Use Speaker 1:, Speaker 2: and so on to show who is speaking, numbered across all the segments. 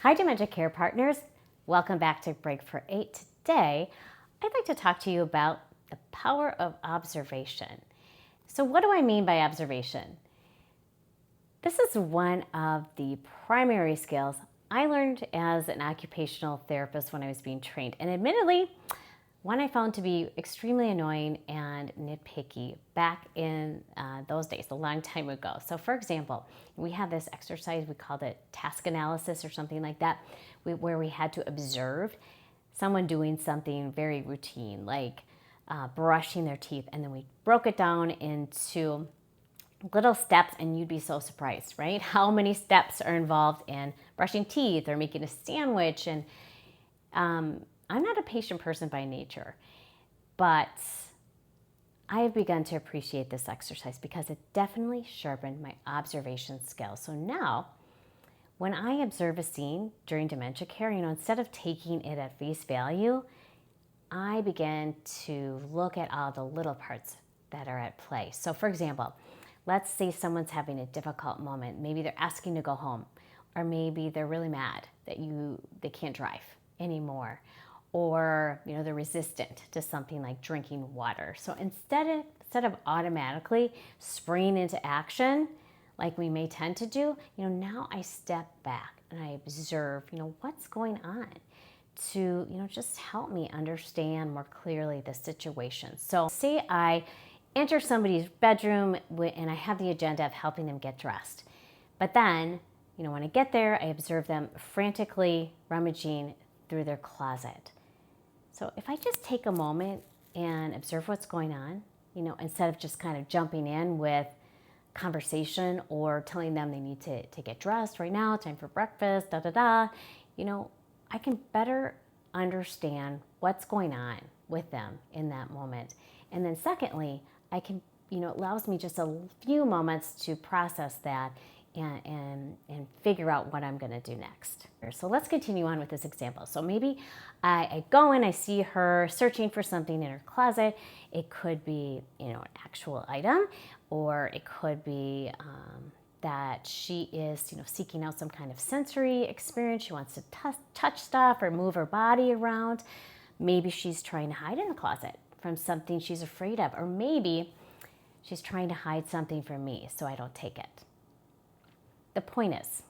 Speaker 1: Hi, Dementia Care Partners. Welcome back to Break for 8. Today, I'd like to talk to you about the power of observation. So what do I mean by observation? This is one of the primary skills I learned as an occupational therapist when I was being trained. And admittedly, one I found to be extremely annoying and nitpicky back in those days, a long time ago. So for example, we had this exercise, we called it task analysis or something like that, where we had to observe someone doing something very routine, like brushing their teeth, and then we broke it down into little steps, and you'd be so surprised, right? How many steps are involved in brushing teeth or making a sandwich. And I'm not a patient person by nature, but I have begun to appreciate this exercise because it definitely sharpened my observation skills. So now, when I observe a scene during dementia care, instead of taking it at face value, I begin to look at all the little parts that are at play. So for example, let's say someone's having a difficult moment. Maybe they're asking to go home, or maybe they're really mad that they can't drive anymore, or they're resistant to something like drinking water. So instead of automatically springing into action like we may tend to do, now I step back and I observe, what's going on to, just help me understand more clearly the situation. So say I enter somebody's bedroom and I have the agenda of helping them get dressed. But then, when I get there, I observe them frantically rummaging through their closet. So if I just take a moment and observe what's going on, instead of just kind of jumping in with conversation or telling them they need to get dressed right now, time for breakfast, I can better understand what's going on with them in that moment. And then secondly, I can, it allows me just a few moments to process that and figure out what I'm going to do next. So let's continue on with this example. So maybe I go in, I see her searching for something in her closet. It could be, an actual item, or it could be that she is, seeking out some kind of sensory experience. She wants to touch stuff or move her body around. Maybe she's trying to hide in the closet from something she's afraid of, or maybe she's trying to hide something from me so I don't take it. The point is,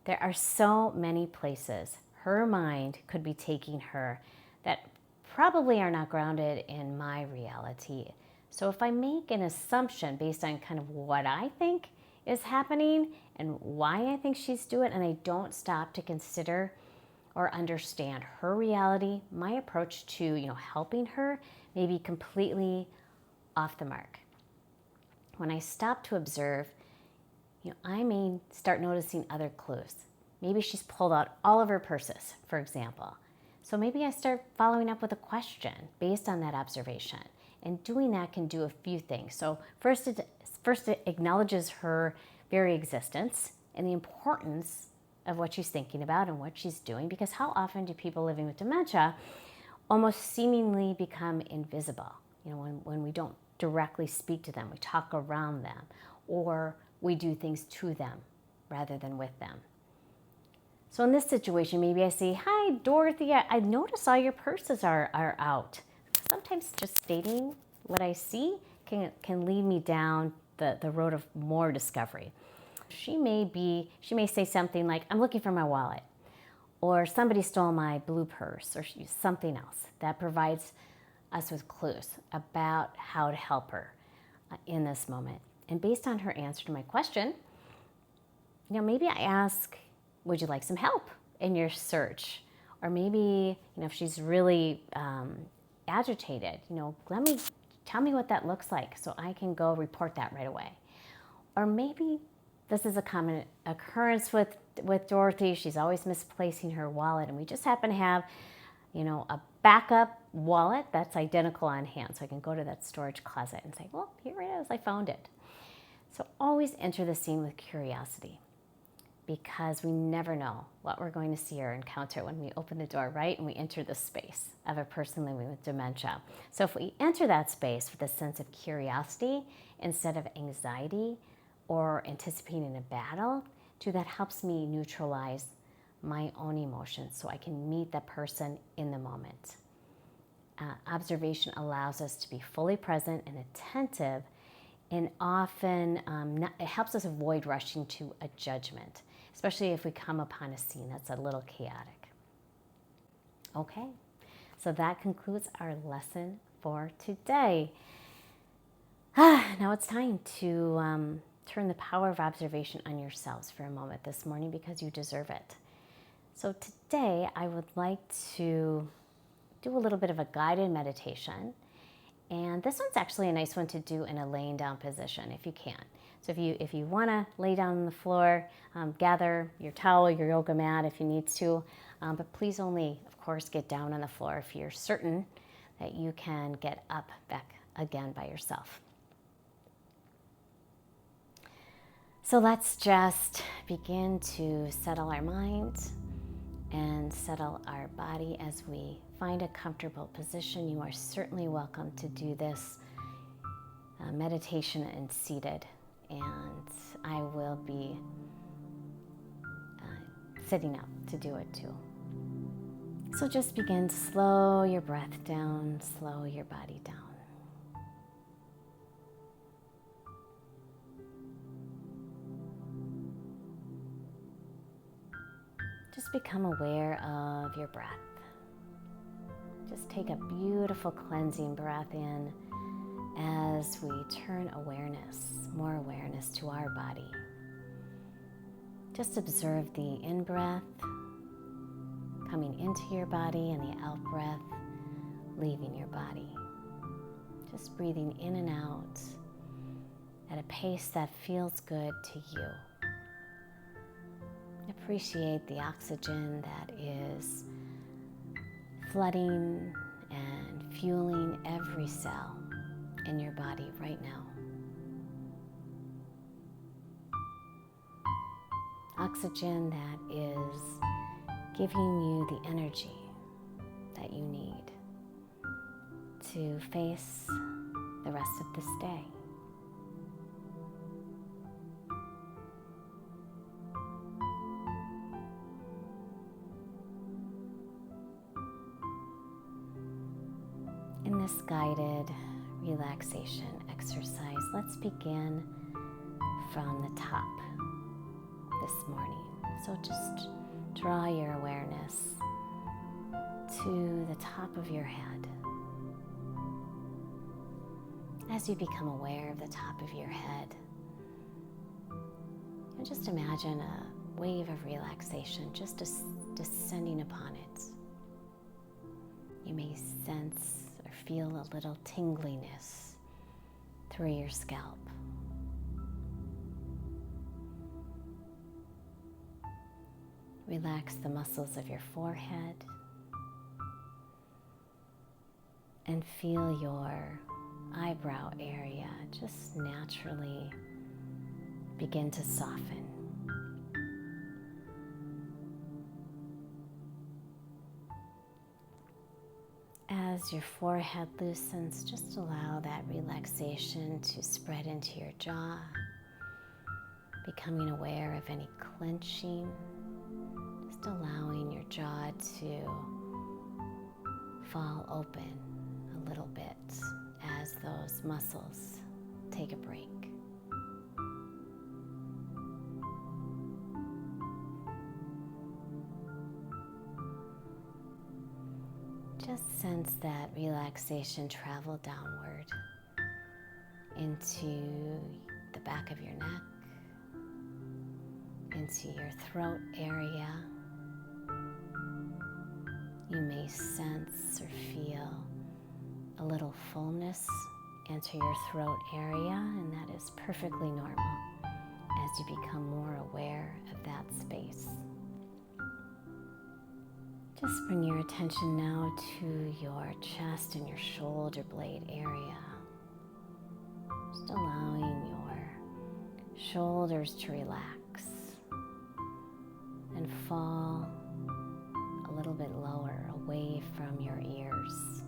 Speaker 1: there are so many places her mind could be taking her that probably are not grounded in my reality. So if I make an assumption based on kind of what I think is happening and why I think she's doing it, and I don't stop to consider or understand her reality, my approach to helping her may be completely off the mark. When I stop to observe, I may start noticing other clues. Maybe she's pulled out all of her purses, for example. So maybe I start following up with a question based on that observation. And doing that can do a few things. So first it acknowledges her very existence and the importance of what she's thinking about and what she's doing, because how often do people living with dementia almost seemingly become invisible? When we don't directly speak to them, we talk around them, or we do things to them rather than with them. So in this situation, maybe I say, "Hi, Dorothy, I notice all your purses are out." Sometimes just stating what I see can lead me down the road of more discovery. She may say something like, "I'm looking for my wallet," or "Somebody stole my blue purse," or something else that provides us with clues about how to help her in this moment. And based on her answer to my question, maybe I ask, "Would you like some help in your search?" Or maybe, if she's really agitated, tell me what that looks like so I can go report that right away. Or maybe this is a common occurrence with Dorothy. She's always misplacing her wallet, and we just happen to have, a backup wallet that's identical on hand. So I can go to that storage closet and say, "Well, here it is, I found it." So always enter the scene with curiosity, because we never know what we're going to see or encounter when we open the door, right? And we enter the space of a person living with dementia. So if we enter that space with a sense of curiosity instead of anxiety or anticipating a battle, that helps me neutralize my own emotions so I can meet the person in the moment. Observation allows us to be fully present and attentive, and often it helps us avoid rushing to a judgment, especially if we come upon a scene that's a little chaotic. Okay, so that concludes our lesson for today. Now it's time to turn the power of observation on yourselves for a moment this morning, because you deserve it. So today I would like to do a little bit of a guided meditation. And this one's actually a nice one to do in a laying down position if you can. So if you want to lay down on the floor, gather your towel, your yoga mat if you need to, but please only, of course, get down on the floor if you're certain that you can get up back again by yourself. So let's just begin to settle our mind and settle our body as we find a comfortable position. You are certainly welcome to do this meditation and seated, and I will be sitting up to do it too. So just begin to slow your breath down, slow your body down. Just become aware of your breath. Just take a beautiful cleansing breath in as we turn more awareness to our body. Just observe the in-breath coming into your body and the out-breath leaving your body. Just breathing in and out at a pace that feels good to you. Appreciate the oxygen that is flooding and fueling every cell in your body right now. Oxygen that is giving you the energy that you need to face the rest of this day. In this guided relaxation exercise, let's begin from the top this morning. So just draw your awareness to the top of your head. As you become aware of the top of your head, and just imagine a wave of relaxation just descending upon it. You may sense or feel a little tingliness through your scalp. Relax the muscles of your forehead and feel your eyebrow area just naturally begin to soften. As your forehead loosens, just allow that relaxation to spread into your jaw, becoming aware of any clenching, just allowing your jaw to fall open a little bit as those muscles take a break. Just sense that relaxation travel downward into the back of your neck, into your throat area. You may sense or feel a little fullness enter your throat area, and that is perfectly normal as you become more aware of that space. Just bring your attention now to your chest and your shoulder blade area. Just allowing your shoulders to relax and fall a little bit lower, away from your ears.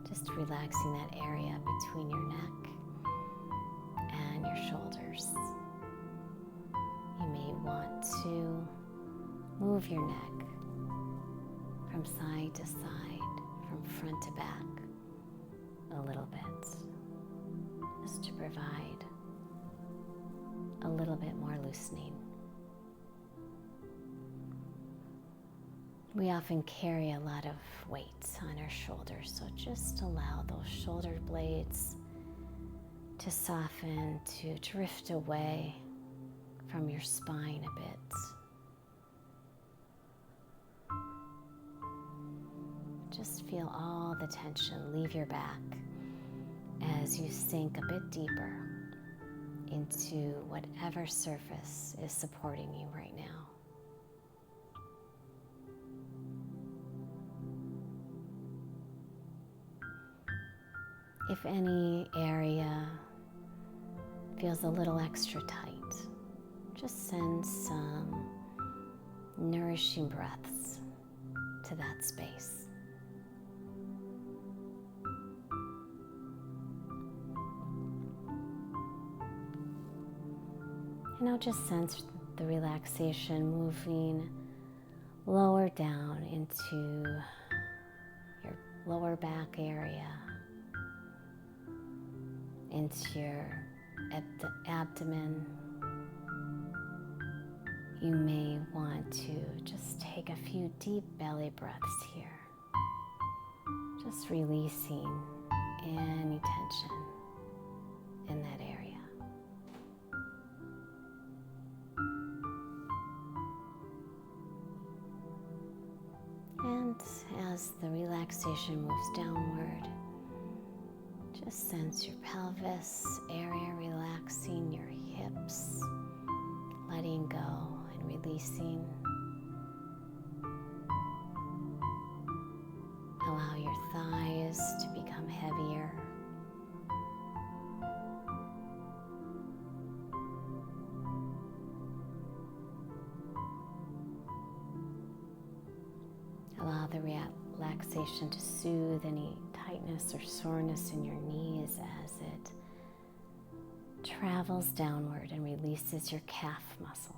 Speaker 1: Just relaxing that area between your neck and your shoulders. You may want to move your neck from side to side, from front to back, a little bit, just to provide a little bit more loosening. We often carry a lot of weight on our shoulders, so just allow those shoulder blades to soften, to drift away from your spine a bit. Just feel all the tension leave your back as you sink a bit deeper into whatever surface is supporting you right now. If any area feels a little extra tight, just send some nourishing breaths to that space. And now just sense the relaxation moving lower down into your lower back area, into your abdomen. You may want to just take a few deep belly breaths here, just releasing any tension in that area. And as the relaxation moves downward, just sense your pelvis area relaxing, your hips letting go and releasing. Allow your thighs to become heavier. Allow the relaxation to soothe any tightness or soreness in your knees as it travels downward and releases your calf muscles.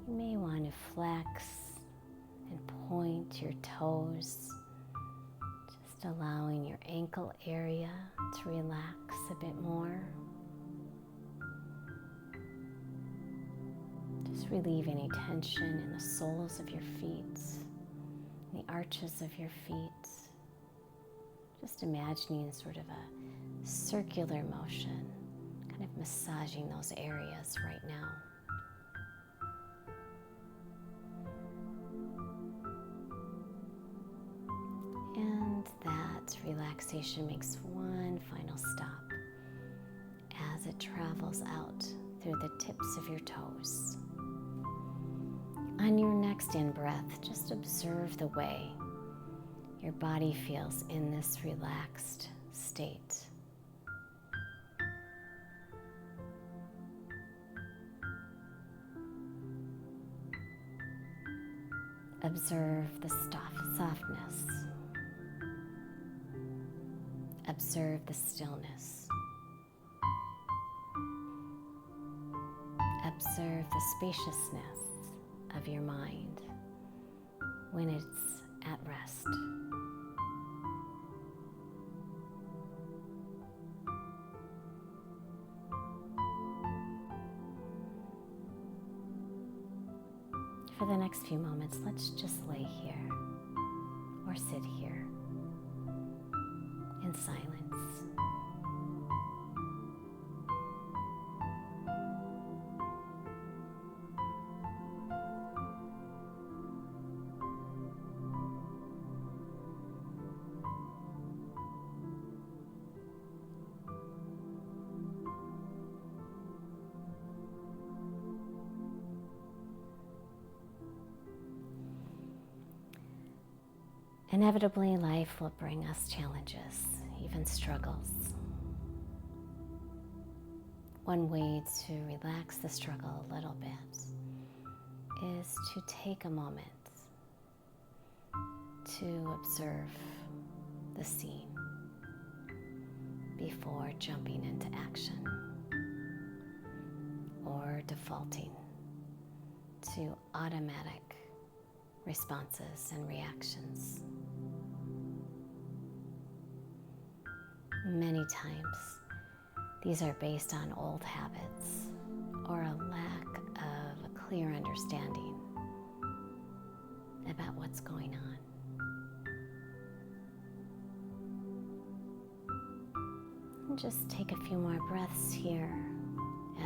Speaker 1: You may want to flex and point your toes, just allowing your ankle area to relax a bit more. Just relieve any tension in the soles of your feet, the arches of your feet. Just imagining sort of a circular motion, kind of massaging those areas right now. And that relaxation makes one final stop as it travels out through the tips of your toes. On your next in-breath, just observe the way your body feels in this relaxed state. Observe the softness. Observe the stillness. Observe the spaciousness of your mind when it's at rest. For the next few moments, let's just lay here or sit here in silence. Inevitably, life will bring us challenges, even struggles. One way to relax the struggle a little bit is to take a moment to observe the scene before jumping into action or defaulting to automatic responses and reactions. Many times, these are based on old habits or a lack of a clear understanding about what's going on. And just take a few more breaths here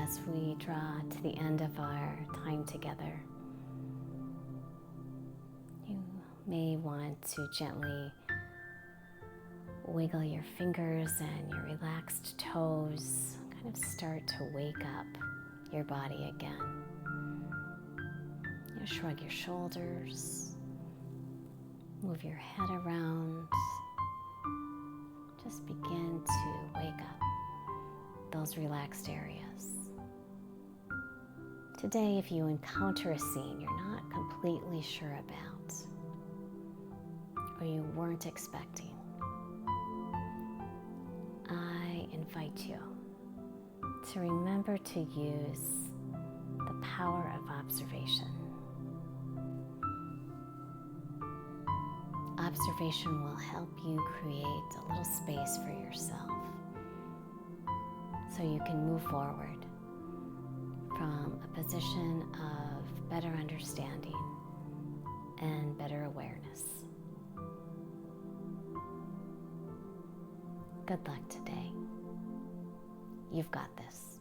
Speaker 1: as we draw to the end of our time together. You may want to gently wiggle your fingers and your relaxed toes, kind of start to wake up your body again. You shrug your shoulders, move your head around, just begin to wake up those relaxed areas. Today, if you encounter a scene you're not completely sure about, or you weren't expecting, I invite you to remember to use the power of observation. Observation will help you create a little space for yourself so you can move forward from a position of better understanding and better awareness. Good luck today. You've got this.